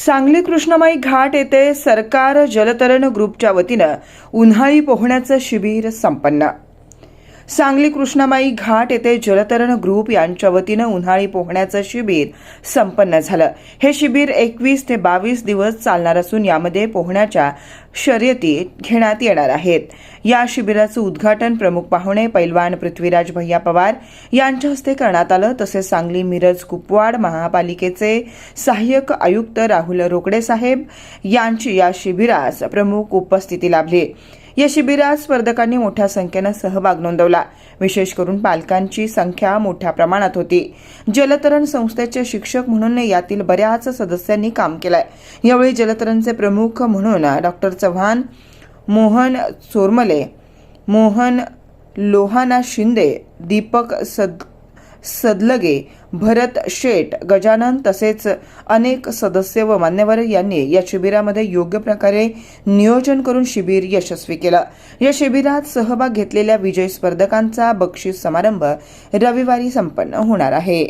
सांगली कृष्णमाई घाट येथे सरकार जलतरण ग्रुपच्या वतीनं उन्हाळी पोहण्याचं शिबिर संपन्न। सांगली कृष्णमाई घाट येथे जलतरण ग्रुप यांच्या वतीनं उन्हाळी पोहण्याचं शिबिर संपन्न झालं। हे शिबिर 21 ते 22 दिवस चालणार असून यामध्ये पोहण्याच्या शर्यती घेण्यात येणार आहेत। या शिबिराचं उद्घाटन प्रमुख पाहुणे पैलवान पृथ्वीराज भैया पवार यांच्या हस्ते करण्यात आलं। तसेच सांगली मिरज कुपवाड महापालिकेचे सहाय्यक आयुक्त राहुल रोकडे साहेब यांची या शिबिरास प्रमुख उपस्थिती लाभली। या शिबिरात स्पर्धकांनी मोठ्या संख्येने सहभाग नोंदवला। विशेष करून पालकांची संख्या मोठ्या प्रमाणात होती। जलतरण संस्थेचे शिक्षक म्हणून यातील बऱ्याच सदस्यांनी काम केलंय। यावेळी जलतरणचे प्रमुख म्हणून डॉक्टर चव्हाण, मोहन चोरमले, मोहन लोहाना शिंदे, दीपक सदलगे, भरत शेठ, गजानन तसेच अनेक सदस्य व मान्यवर यांनी या शिबिरामध्ये योग्य प्रकारे नियोजन करून शिबिर यशस्वी केलं। या शिबिरात सहभाग घेतलेल्या विजयी स्पर्धकांचा बक्षीस समारंभ रविवारी संपन्न होणार आहे।